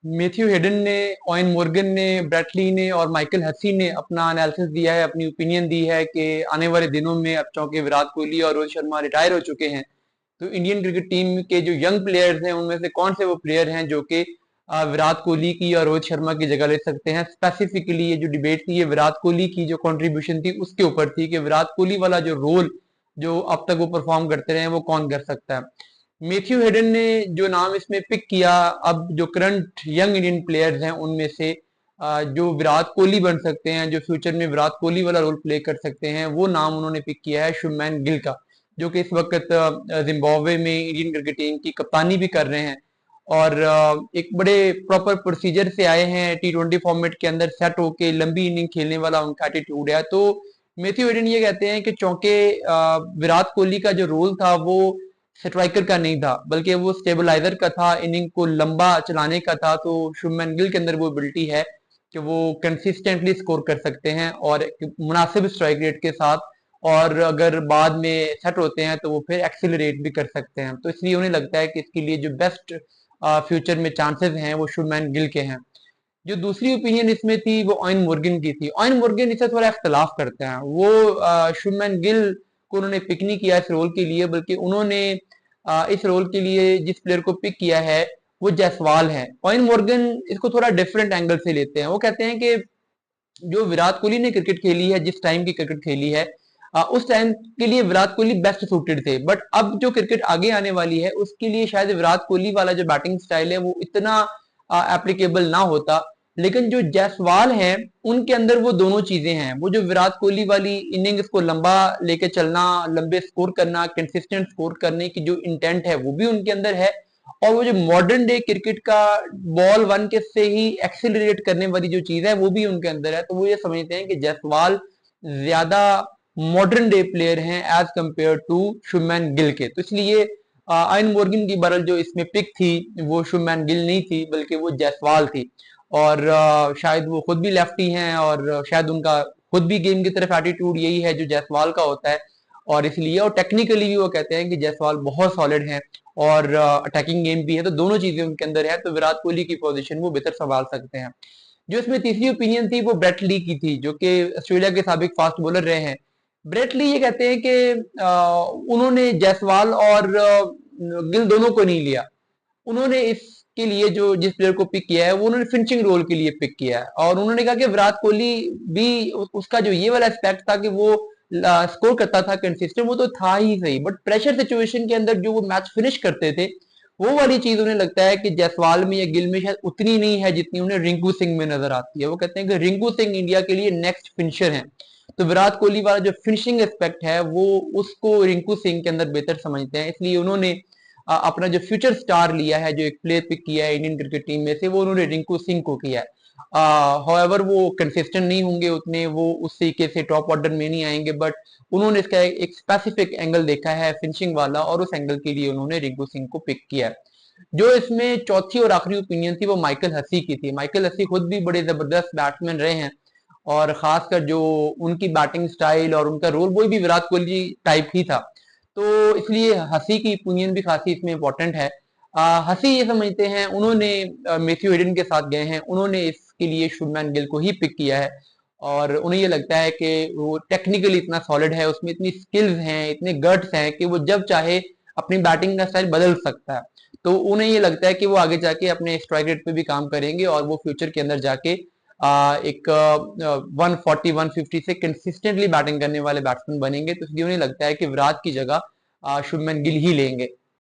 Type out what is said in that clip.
Matthew Hayden ने, oven Morgan ने, Brett Lee ने और माइकल हसी ने अपना एनालिसिस दिया है, अपनी ओपिनियन दी है कि आने वाले दिनों में अब चूंकि विराट कोहली और रोहित शर्मा रिटायर हो चुके हैं, तो इंडियन क्रिकेट टीम के जो यंग प्लेयर्स हैं उनमें से कौन से वो प्लेयर हैं जो कि विराट कोहली की और रोहित शर्मा की जगह ले सकते हैं। स्पेसिफिकली ये जो डिबेट थी ये विराट कोहली की जो कंट्रीब्यूशन थी उसके ऊपर थी कि विराट कोहली वाला जो रोल जो अब तक वो परफॉर्म करते रहे वो कौन कर सकता है। मैथ्यू हेडन ने जो नाम इसमें पिक किया, अब जो करंट यंग इंडियन प्लेयर्स हैं उनमें से जो विराट कोहली बन सकते हैं, जो फ्यूचर में विराट कोहली वाला रोल प्ले कर सकते हैं, वो नाम उन्होंने पिक किया है शुभमैन गिल का, जो कि इस वक्त जिम्बाब्वे में इंडियन क्रिकेट टीम की कप्तानी भी कर रहे हैं और एक बड़े प्रॉपर प्रोसीजर से आए हैं। T20 फॉर्मेट के अंदर सेट होके लंबी इनिंग खेलने वाला उनका एटीट्यूड है। तो मैथ्यू हेडन ये कहते हैं कि चौके विराट कोहली का जो रोल था वो स्ट्राइकर का नहीं था, बल्कि वो स्टेबलाइजर का था, इनिंग को लंबा चलाने का था। तो शुभमन गिल के अंदर वो एबिलिटी है कि वो कंसिस्टेंटली स्कोर कर सकते हैं और मुनासिब स्ट्राइक रेट के साथ, और अगर बाद में सेट होते हैं तो वो फिर एक्सिलरेट भी कर सकते हैं। तो इसलिए उन्हें लगता है कि इसके लिए जो बेस्ट फ्यूचर में चांसेस हैं वो शुभमैन गिल के हैं। जो दूसरी ओपिनियन इसमें थी वो ओवेन मॉर्गन की थी। ओवेन मॉर्गन इससे थोड़ा इख्तलाफ करते हैं। वो शुभमैन गिल को उन्होंने पिक नहीं किया इस रोल के लिए, बल्कि उन्होंने इस रोल के लिए जिस प्लेयर को पिक किया है वो जायसवाल है। ओवेन मॉर्गन इसको थोड़ा डिफरेंट एंगल से लेते हैं। वो कहते हैं कि जो विराट कोहली ने क्रिकेट खेली है, जिस टाइम की क्रिकेट खेली है, उस टाइम के लिए विराट कोहली बेस्ट सूटेड थे, बट अब जो क्रिकेट आगे आने वाली है उसके लिए शायद विराट कोहली वाला जो बैटिंग स्टाइल है वो इतना एप्लीकेबल ना होता। लेकिन जो जायसवाल हैं उनके अंदर वो दोनों चीजें हैं। वो जो विराट कोहली वाली इनिंग्स को लंबा लेके चलना, लंबे स्कोर करना, कंसिस्टेंट स्कोर करने की जो इंटेंट है वो भी उनके अंदर है, और वो जो मॉडर्न डे क्रिकेट का बॉल वन के से ही एक्सिलरेट करने वाली जो चीज है वो भी उनके अंदर है। तो वो ये समझते हैं कि जायसवाल ज्यादा मॉडर्न डे प्लेयर हैं एज कंपेयर टू शुभमैन गिल के। तो इसलिए आयन मोर्गन की बरल जो इसमें पिक थी वो शुभमैन गिल नहीं थी, बल्कि वो जायसवाल थी। और शायद वो खुद भी लेफ्टी हैं और शायद उनका खुद भी गेम की तरफ एटीट्यूड यही है जो जायसवाल का होता है, और इसलिए और टेक्निकली भी वो कहते हैं कि जायसवाल बहुत सॉलिड है और अटैकिंग गेम भी है, तो दोनों चीजें उनके अंदर है, तो विराट कोहली की पोजीशन वो बेहतर संभाल सकते हैं। जो इसमें तीसरी ओपिनियन थी वो ब्रेट ली की थी, जो कि ऑस्ट्रेलिया के साबिक फास्ट बॉलर रहे हैं। ब्रेट ली ये कहते हैं कि उन्होंने जायसवाल और गिल दोनों को नहीं लिया। उन्होंने इसके लिए जो जिस प्लेयर को पिक किया है वो उन्होंने फिनिशिंग रोल के लिए पिक किया है, और उन्होंने कहा कि विराट कोहली भी उसका जो ये वाला एस्पेक्ट था कि वो स्कोर करता था कंसिस्टेंट, वो तो था ही सही, बट प्रेशर सिचुएशन के अंदर जो वो मैच फिनिश करते थे वो वाली चीज उन्हें लगता है कि जायसवाल में या गिल में शायद उतनी नहीं है जितनी उन्हें रिंकू सिंह में नजर आती है। वो कहते हैं कि रिंकू सिंह इंडिया के लिए नेक्स्ट फिनिशर है, तो विराट कोहली वाला जो फिनिशिंग एस्पेक्ट है वो उसको रिंकू सिंह के अंदर बेहतर समझते हैं। इसलिए उन्होंने अपना जो फ्यूचर स्टार लिया है, जो एक प्लेयर पिक किया है इंडियन क्रिकेट टीम में से, वो उन्होंने रिंकू सिंह को किया है। हाउएवर वो कंसिस्टेंट नहीं होंगे उतने, वो उस तरीके से टॉप ऑर्डर में नहीं आएंगे, बट उन्होंने इसका एक स्पेसिफिक एंगल देखा है फिनिशिंग वाला, और उस एंगल के लिए उन्होंने रिंकू सिंह को पिक किया है। जो इसमें चौथी और आखिरी ओपिनियन थी वो माइकल हसी की थी। माइकल हसी खुद भी बड़े जबरदस्त बैट्समैन रहे हैं, और खासकर जो उनकी बैटिंग स्टाइल और उनका रोल वो भी विराट कोहली टाइप ही था। तो इसलिए हसी की ओपिनियन भी खासी इसमें इंपॉर्टेंट है। हसी ये समझते हैं, उन्होंने मैथ्यू हेडन के साथ गए हैं, उन्होंने इसके लिए शुभमैन गिल को ही पिक किया है, और उन्हें ये लगता है कि वो टेक्निकली इतना सॉलिड है, उसमें इतनी स्किल्स हैं, इतने गट्स हैं कि वो जब चाहे अपनी बैटिंग का स्टाइल बदल सकता है। तो उन्हें ये लगता है कि वो आगे जाके अपने स्ट्राइक रेट पे भी काम करेंगे और वो फ्यूचर के अंदर जाके एक 140 150 से कंसिस्टेंटली बैटिंग करने वाले बैट्समैन बनेंगे। तो इसलिए उन्हें लगता है कि विराट की जगह शुभमन गिल ही लेंगे।